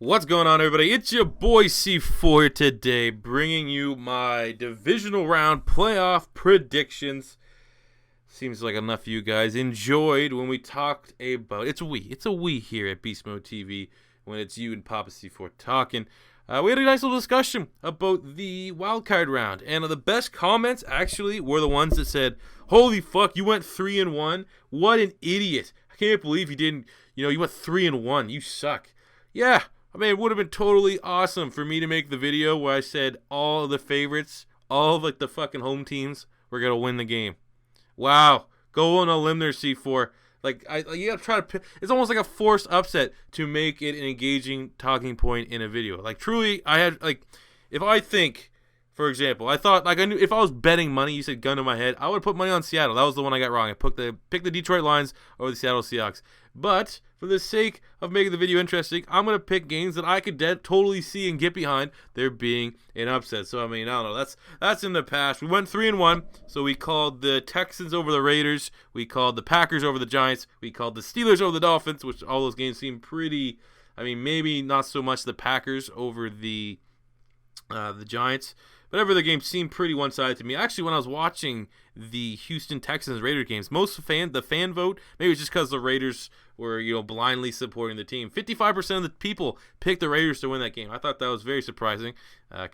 What's going on, everybody? It's your boy C4 today, bringing you my divisional round playoff predictions. Seems like enough of you guys enjoyed when we talked about it's a we here at Beast Mode TV when it's you and Papa C4 talking. We had a nice little discussion about the wildcard round, and the best comments actually were the ones that said, "Holy fuck, you went 3-1! What an idiot! I can't believe you didn't. You went 3-1. You suck." Yeah. I mean, it would have been totally awesome for me to make the video where I said all of the favorites, all of the fucking home teams were going to win the game. Wow. Go on a limb there, C4. You got to try to... It's almost like a forced upset to make it an engaging talking point in a video. Truly, I had... if I think... For example, I thought, I knew if I was betting money, you said gun to my head, I would put money on Seattle. That was the one I got wrong. I picked the Detroit Lions over the Seattle Seahawks. But for the sake of making the video interesting, I'm going to pick games that I could totally see and get behind there being an upset. So, I don't know. That's in the past. We went 3-1, so we called the Texans over the Raiders. We called the Packers over the Giants. We called the Steelers over the Dolphins, which all those games seem pretty, maybe not so much the Packers over the Giants. But every other game seemed pretty one-sided to me. Actually, when I was watching the Houston Texans Raiders games, the fan vote, maybe it's just because the Raiders were blindly supporting the team. 55% of the people picked the Raiders to win that game. I thought that was very surprising.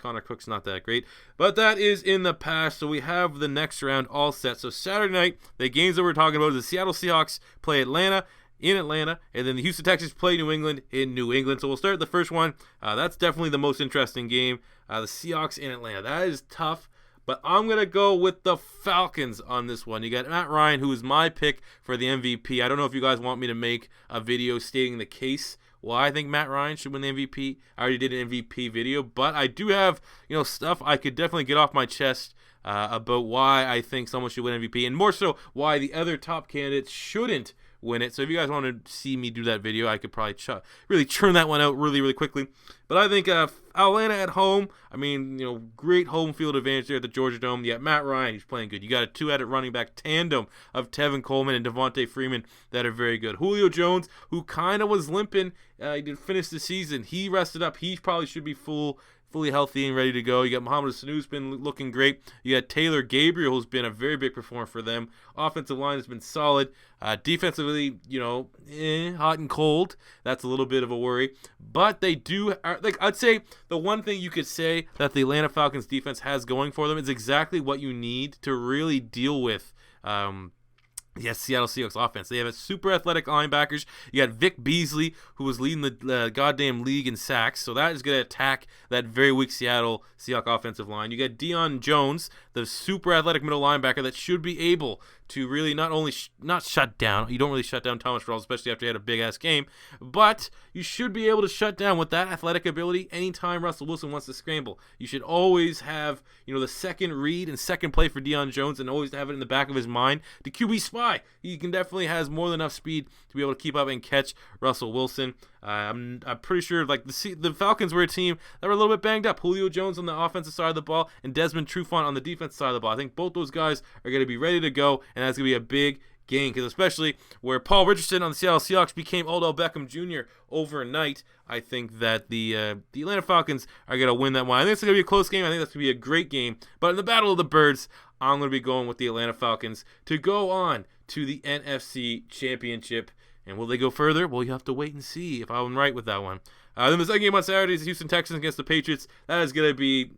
Connor Cook's not that great, but that is in the past. So we have the next round all set. So Saturday night, the games that we're talking about is the Seattle Seahawks play Atlanta in Atlanta, and then the Houston Texans play New England in New England. So we'll start the first one. That's definitely the most interesting game. The Seahawks in Atlanta. That is tough, but I'm going to go with the Falcons on this one. You got Matt Ryan, who is my pick for the MVP. I don't know if you guys want me to make a video stating the case why I think Matt Ryan should win the MVP. I already did an MVP video, but I do have stuff I could definitely get off my chest about why I think someone should win MVP, and more so why the other top candidates shouldn't win it. So if you guys want to see me do that video, I could probably really churn that one out really, really quickly. But I think Atlanta at home, great home field advantage there at the Georgia Dome. You got Matt Ryan, he's playing good. You got a two-headed running back tandem of Tevin Coleman and Devontae Freeman that are very good. Julio Jones, who kind of was limping, he did finish the season. He rested up. He probably should be fully healthy and ready to go. You got Mohamed Sanu, who's been looking great. You got Taylor Gabriel, who's been a very big performer for them. Offensive line has been solid. Defensively, hot and cold. That's a little bit of a worry. But they do, I'd say the one thing you could say that the Atlanta Falcons defense has going for them is exactly what you need to really deal with Seattle Seahawks offense. They have a super athletic linebackers. You got Vic Beasley, who was leading the goddamn league in sacks, so that is going to attack that very weak Seattle Seahawks offensive line. You got Deion Jones, the super athletic middle linebacker that should be able to really not shut down. You don't really shut down Thomas Rawls, especially after he had a big-ass game, but you should be able to shut down with that athletic ability anytime Russell Wilson wants to scramble. You should always have, the second read and second play for Deion Jones, and always have it in the back of his mind. The QB spy, he definitely has more than enough speed to be able to keep up and catch Russell Wilson. I'm pretty sure the Falcons were a team that were a little bit banged up. Julio Jones on the offensive side of the ball and Desmond Trufant on the defensive side of the ball. I think both those guys are going to be ready to go, and that's going to be a big game, because especially where Paul Richardson on the Seattle Seahawks became Odell Beckham Jr. overnight, I think that the Atlanta Falcons are going to win that one. I think it's going to be a close game. I think that's going to be a great game. But in the Battle of the Birds, I'm going to be going with the Atlanta Falcons to go on to the NFC Championship. And will they go further? Well, you have to wait and see if I'm right with that one. Then the second game on Saturday is the Houston Texans against the Patriots. That is going to be...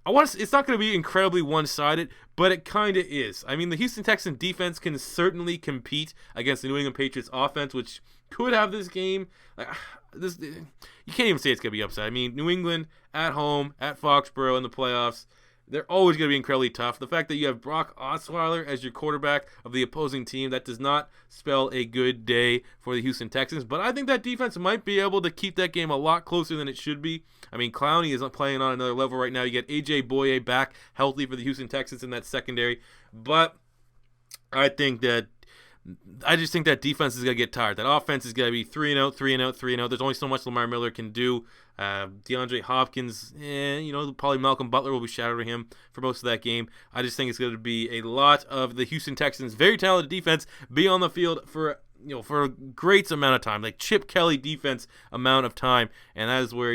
it's not going to be incredibly one-sided, but it kind of is. The Houston Texans defense can certainly compete against the New England Patriots offense, which could have this game. You can't even say it's going to be upset. New England at home, at Foxborough in the playoffs, they're always going to be incredibly tough. The fact that you have Brock Osweiler as your quarterback of the opposing team, that does not spell a good day for the Houston Texans. But I think that defense might be able to keep that game a lot closer than it should be. Clowney is playing on another level right now. You get A.J. Boye back healthy for the Houston Texans in that secondary. But I think that I just think that defense is going to get tired. That offense is going to be 3-0, 3-0, 3-0. There's only so much Lamar Miller can do. DeAndre Hopkins, probably Malcolm Butler will be shadowing him for most of that game. I just think it's going to be a lot of the Houston Texans' very talented defense be on the field for a great amount of time, like Chip Kelly defense amount of time, and that is where,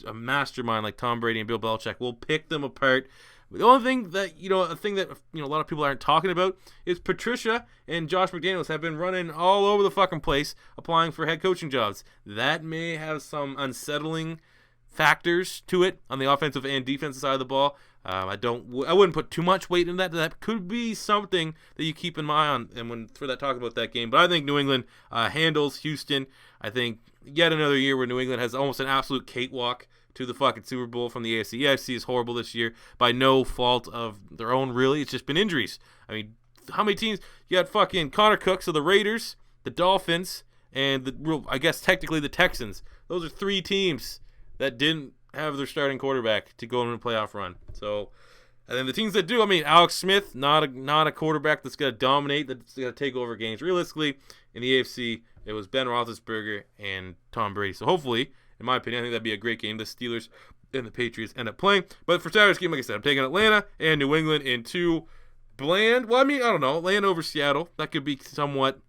a mastermind like Tom Brady and Bill Belichick will pick them apart. The only thing that, a lot of people aren't talking about is Patricia and Josh McDaniels have been running all over the fucking place applying for head coaching jobs. That may have some unsettling factors to it on the offensive and defensive side of the ball. I wouldn't put too much weight in that. That could be something that you keep in mind on, and when for that talk about that game. But I think New England handles Houston. I think yet another year where New England has almost an absolute cakewalk to the fucking Super Bowl from the AFC. The AFC is horrible this year by no fault of their own, really. It's just been injuries. I mean, how many teams? You got fucking Connor Cooks of the Raiders, the Dolphins, and I guess technically the Texans. Those are 3 teams that didn't have their starting quarterback to go on a playoff run. So, and then the teams that do, Alex Smith, not a quarterback that's going to dominate, that's going to take over games. Realistically, in the AFC, it was Ben Roethlisberger and Tom Brady. So hopefully, in my opinion, I think that'd be a great game. The Steelers and the Patriots end up playing. But for Saturday's game, like I said, I'm taking Atlanta and New England in 2 bland. Well, I don't know. Atlanta over Seattle. That could be somewhat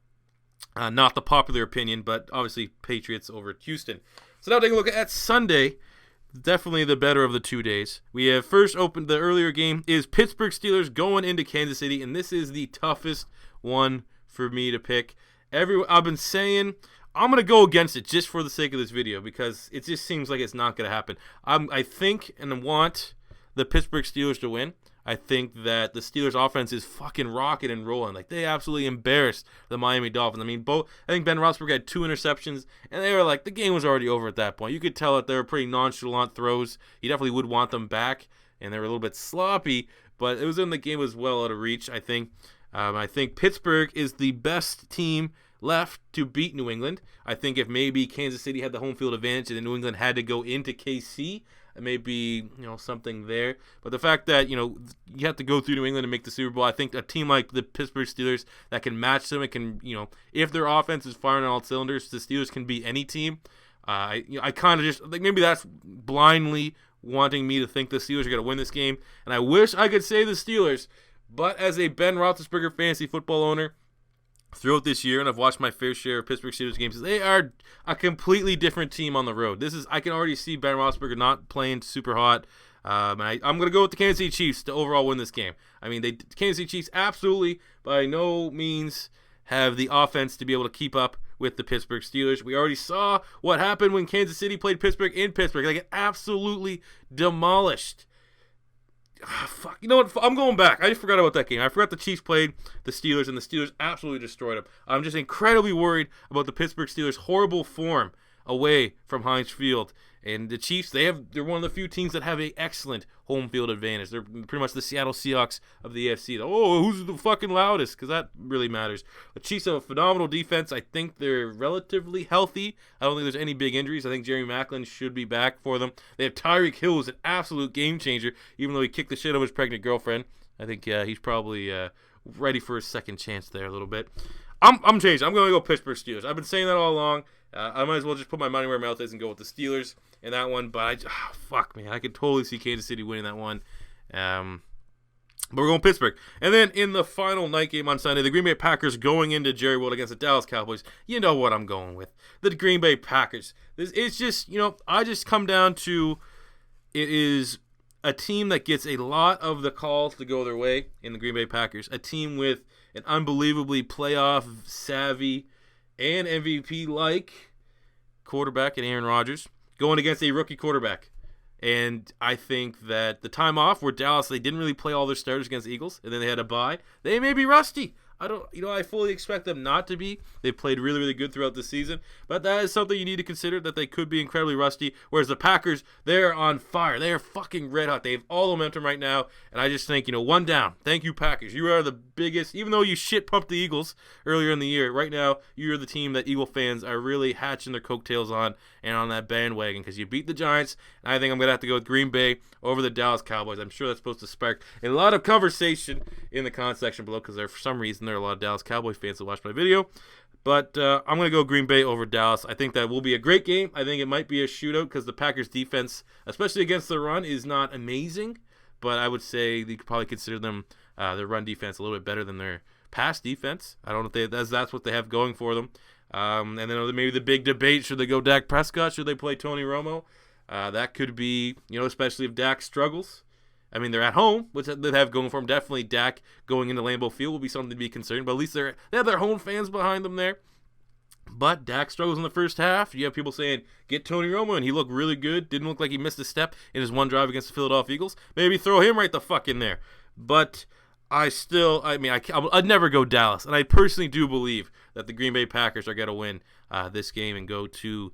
not the popular opinion, but obviously Patriots over Houston. So now take a look at Sunday. Definitely the better of the 2 days. We have first opened the earlier game is Pittsburgh Steelers going into Kansas City, and this is the toughest one for me to pick. I've been saying I'm going to go against it just for the sake of this video because it just seems like it's not going to happen. I think and want the Pittsburgh Steelers to win. I think that the Steelers offense is fucking rocking and rolling. Like, they absolutely embarrassed the Miami Dolphins. I think Ben Roethlisberger had 2 interceptions, and they were like, the game was already over at that point. You could tell that they were pretty nonchalant throws. You definitely would want them back, and they were a little bit sloppy, but it was in the game was well out of reach, I think. I think Pittsburgh is the best team left to beat New England. I think if maybe Kansas City had the home field advantage and then New England had to go into KC, maybe something there. But the fact that you have to go through New England to make the Super Bowl, I think a team like the Pittsburgh Steelers that can match them, it can if their offense is firing on all cylinders, the Steelers can beat any team. I kind of just like maybe that's blindly wanting me to think the Steelers are going to win this game, and I wish I could say the Steelers, but as a Ben Roethlisberger fantasy football owner throughout this year, and I've watched my fair share of Pittsburgh Steelers games, they are a completely different team on the road. I can already see Ben Roethlisberger not playing super hot. I'm going to go with the Kansas City Chiefs to overall win this game. The Kansas City Chiefs absolutely, by no means, have the offense to be able to keep up with the Pittsburgh Steelers. We already saw what happened when Kansas City played Pittsburgh in Pittsburgh. They get absolutely demolished. Fuck. You know what? I'm going back. I just forgot about that game. I forgot the Chiefs played the Steelers, and the Steelers absolutely destroyed them. I'm just incredibly worried about the Pittsburgh Steelers' horrible form away from Heinz Field. And the Chiefs, they're one of the few teams that have an excellent home field advantage. They're pretty much the Seattle Seahawks of the AFC. Who's the fucking loudest? Because that really matters. The Chiefs have a phenomenal defense. I think they're relatively healthy. I don't think there's any big injuries. I think Jerry Maclin should be back for them. They have Tyreek Hill, who's an absolute game changer, even though he kicked the shit out of his pregnant girlfriend. I think he's probably ready for a second chance there a little bit. I'm changing. I'm going to go Pittsburgh Steelers. I've been saying that all along. I might as well just put my money where my mouth is and go with the Steelers in that one. But fuck, man. I could totally see Kansas City winning that one. But we're going Pittsburgh. And then in the final night game on Sunday, the Green Bay Packers going into Jerry World against the Dallas Cowboys. You know what I'm going with. The Green Bay Packers. It's just, I just come down to it is a team that gets a lot of the calls to go their way in the Green Bay Packers. A team with an unbelievably playoff savvy and MVP-like quarterback in Aaron Rodgers going against a rookie quarterback. And I think that the time off where Dallas, they didn't really play all their starters against the Eagles, and then they had a bye. They may be rusty. I fully expect them not to be. They've played really, really good throughout the season. But that is something you need to consider, that they could be incredibly rusty. Whereas the Packers, they're on fire. They are fucking red hot. They have all the momentum right now. And I just think, one down. Thank you, Packers. You are the biggest, even though you shit-pumped the Eagles earlier in the year, right now, you're the team that Eagle fans are really hatching their coattails on. and on that bandwagon because you beat the Giants. And I think I'm going to have to go with Green Bay over the Dallas Cowboys. I'm sure that's supposed to spark a lot of conversation in the comment section below because for some reason there are a lot of Dallas Cowboys fans that watch my video. But I'm going to go Green Bay over Dallas. I think that will be a great game. I think it might be a shootout because the Packers defense, especially against the run, is not amazing. But I would say you could probably consider them their run defense a little bit better than their pass defense. I don't know if that's what they have going for them. And then maybe the big debate, should they go Dak Prescott? Should they play Tony Romo? That could be, especially if Dak struggles. I mean, they're at home, which they have going for them. Definitely Dak going into Lambeau Field will be something to be concerned, but at least they have their home fans behind them there. But Dak struggles in the first half. You have people saying, get Tony Romo, and he looked really good. Didn't look like he missed a step in his one drive against the Philadelphia Eagles. Maybe throw him right the fuck in there. But I'd never go Dallas. And I personally do believe that the Green Bay Packers are going to win this game and go to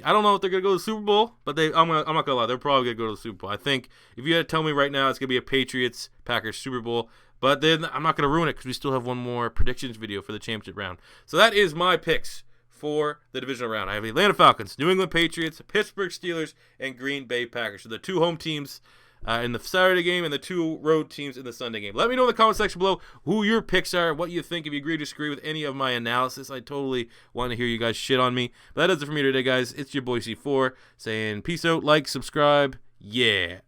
I don't know if they're going to go to the Super Bowl, but I'm not going to lie. They're probably going to go to the Super Bowl. I think if you had to tell me right now it's going to be a Patriots-Packers Super Bowl, but then I'm not going to ruin it because we still have one more predictions video for the championship round. So that is my picks for the divisional round. I have Atlanta Falcons, New England Patriots, Pittsburgh Steelers, and Green Bay Packers. So the two home teams in the Saturday game and the two road teams in the Sunday game. Let me know in the comment section below who your picks are, what you think, if you agree or disagree with any of my analysis. I totally want to hear you guys shit on me. But that does it for me today, guys. It's your boy C4 saying peace out, like, subscribe, yeah.